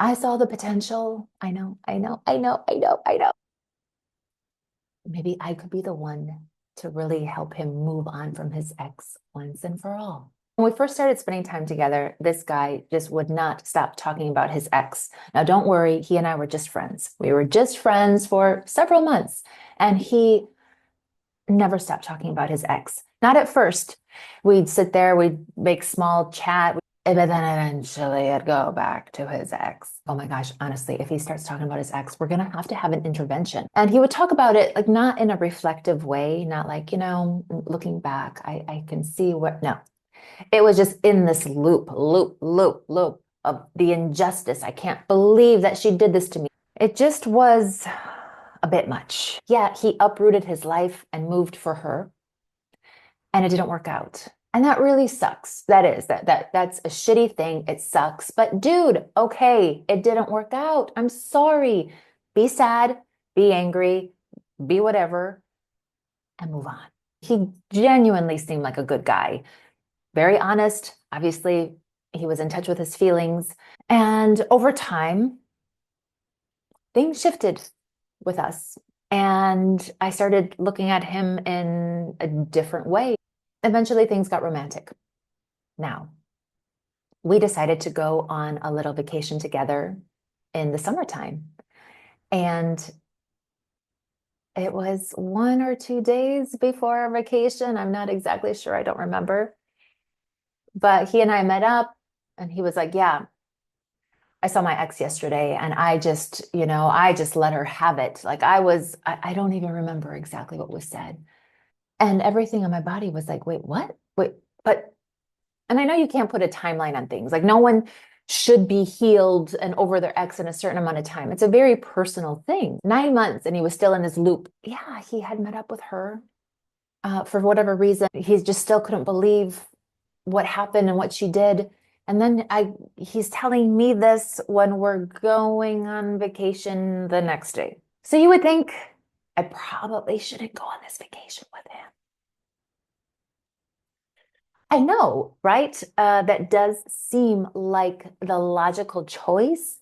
I saw the potential. I know, I know, I know, I know, I know. Maybe I could be the one to really help him move on from his ex once and for all. When we first started spending time together, this guy just would not stop talking about his ex. Now, don't worry, he and I were just friends. We were just friends for several months, and he never stopped talking about his ex. Not at first. We'd sit there, we'd make small chat, but then eventually it'd go back to his ex. Oh my gosh, honestly, if he starts talking about his ex, we're gonna have an intervention. And he would talk about it like not in a reflective way, not like, looking back, I can see what, no. It was just in this loop of the injustice. I can't believe that she did this to me. It just was a bit much. Yeah, he uprooted his life and moved for her, and it didn't work out. And that really sucks. That's a shitty thing. It sucks. But dude, okay, it didn't work out. I'm sorry. Be sad, be angry, be whatever, and move on. He genuinely seemed like a good guy. Very honest. Obviously, he was in touch with his feelings. And over time, things shifted with us. And I started looking at him in a different way. Eventually, things got romantic. Now, we decided to go on a little vacation together in the summertime. And it was 1 or 2 days before our vacation. I'm not exactly sure. I don't remember. But he and I met up, and he was like, yeah, I saw my ex yesterday, and I just let her have it. Like I don't even remember exactly what was said. And everything on my body was like, wait, what? Wait, but, and I know you can't put a timeline on things. Like no one should be healed and over their ex in a certain amount of time. It's a very personal thing. 9 months, and he was still in his loop. Yeah, he had met up with her for whatever reason. He just still couldn't believe what happened and what she did. And then he's telling me this when we're going on vacation the next day. So you would think I probably shouldn't go on this vacation with him. I know, right? That does seem like the logical choice.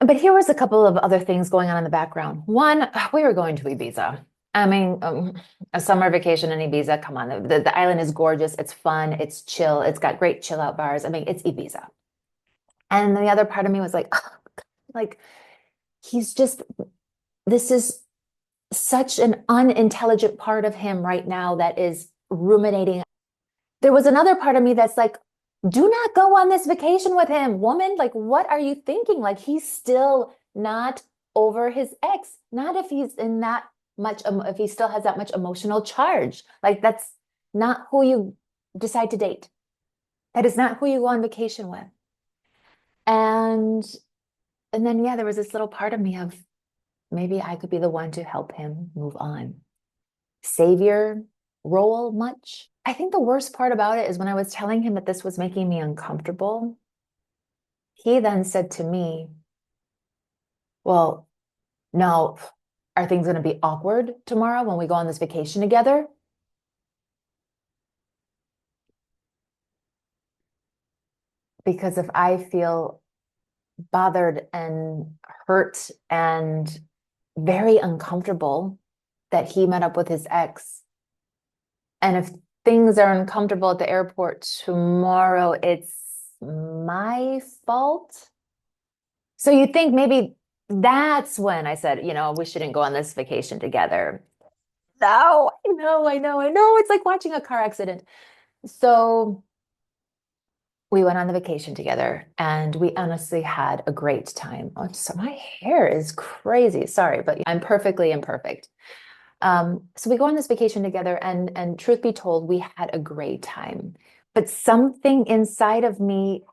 But here was a couple of other things going on in the background. One, we were going to Ibiza. I mean, a summer vacation in Ibiza, come on. The island is gorgeous. It's fun. It's chill. It's got great chill out bars. I mean, it's Ibiza. And the other part of me was like, oh, like, he's just, this is such an unintelligent part of him right now that is ruminating. There was another part of me that's like, do not go on this vacation with him, woman. Like, what are you thinking? Like, he's still not over his ex. Not if he's in that much, if he still has that much emotional charge. Like, that's not who you decide to date. That is not who you go on vacation with. And and then yeah, there was this little part of me of maybe I could be the one to help him move on. Savior role much? I think the worst part about it is when I was telling him that this was making me uncomfortable, he then said to me, well, now, are things going to be awkward tomorrow when we go on this vacation together? Because if I feel bothered and hurt and very uncomfortable that he met up with his ex, and if things are uncomfortable at the airport tomorrow, it's my fault. So you think maybe that's when I said, we shouldn't go on this vacation together. No, I know. It's like watching a car accident. So we went on the vacation together, and we honestly had a great time. Oh, so my hair is crazy. Sorry, but I'm perfectly imperfect. So we go on this vacation together, and truth be told, we had a great time. But something inside of me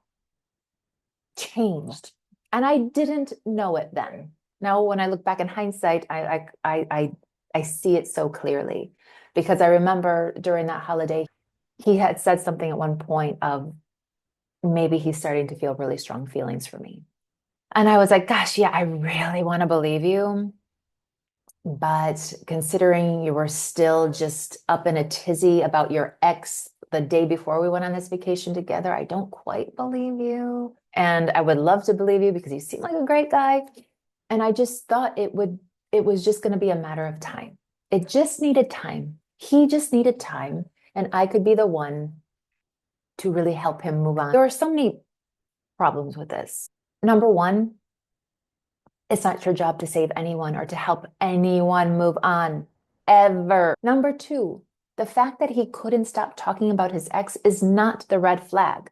changed, and I didn't know it then. Now, when I look back in hindsight, I see it so clearly, because I remember during that holiday, he had said something at one point of maybe he's starting to feel really strong feelings for me. And I was like, gosh, yeah, I really want to believe you. But considering you were still just up in a tizzy about your ex the day before we went on this vacation together, I don't quite believe you. And I would love to believe you because you seem like a great guy. And I just thought it was just going to be a matter of time. It just needed time. He just needed time. And I could be the one to really help him move on. There are so many problems with this. Number one, it's not your job to save anyone or to help anyone move on, ever. Number two, the fact that he couldn't stop talking about his ex is not the red flag.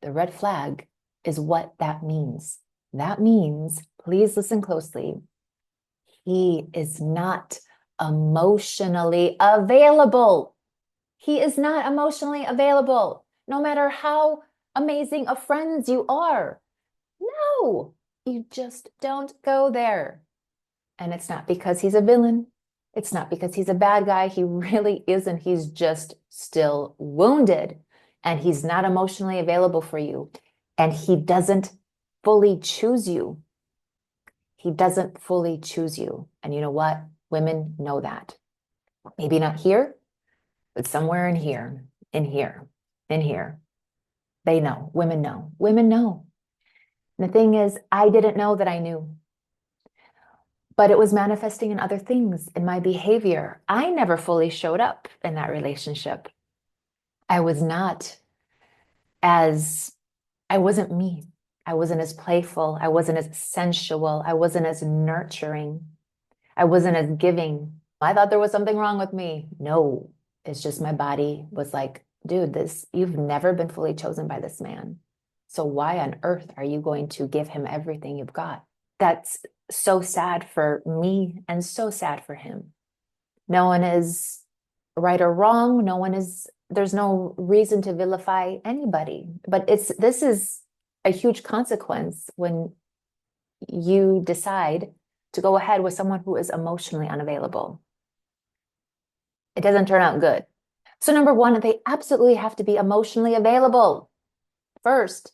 The red flag is what that means. That means, please listen closely, he is not emotionally available. He is not emotionally available, no matter how amazing of friends you are. No, you just don't go there. And it's not because he's a villain. It's not because he's a bad guy. He really isn't. He's just still wounded and he's not emotionally available for you. And he doesn't fully choose you. He doesn't fully choose you. And you know what? Women know that. Maybe not here, but somewhere in here, in here, in here. They know. Women know. Women know. And the thing is, I didn't know that I knew. But it was manifesting in other things, in my behavior. I never fully showed up in that relationship. I was not as, I wasn't me. I wasn't as playful. I wasn't as sensual. I wasn't as nurturing. I wasn't as giving. I thought there was something wrong with me. No, it's just my body was like, dude, you've never been fully chosen by this man. So why on earth are you going to give him everything you've got? That's so sad for me and so sad for him. No one is right or wrong. There's no reason to vilify anybody, but this is a huge consequence when you decide to go ahead with someone who is emotionally unavailable. It doesn't turn out good. So number one, they absolutely have to be emotionally available first.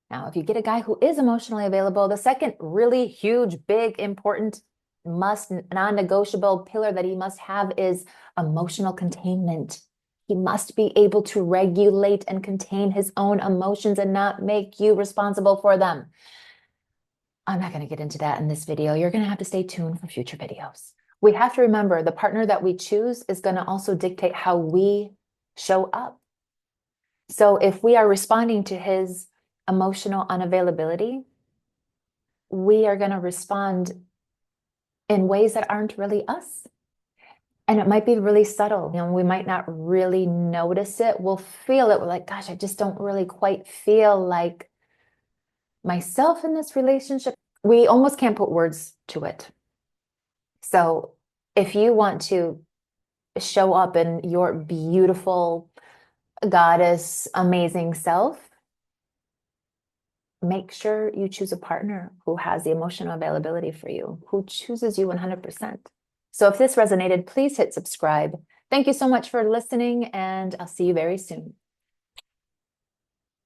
Now, if you get a guy who is emotionally available, the second really huge, big, important, non-negotiable pillar that he must have is emotional containment. He must be able to regulate and contain his own emotions and not make you responsible for them. I'm not going to get into that in this video. You're going to have to stay tuned for future videos. We have to remember the partner that we choose is going to also dictate how we show up. So if we are responding to his emotional unavailability, we are going to respond in ways that aren't really us. And it might be really subtle. We might not really notice it. We'll feel it. We're like, gosh, I just don't really quite feel like myself in this relationship. We almost can't put words to it. So if you want to show up in your beautiful goddess, amazing self, make sure you choose a partner who has the emotional availability for you, who chooses you 100%. So if this resonated, please hit subscribe. Thank you so much for listening, and I'll see you very soon.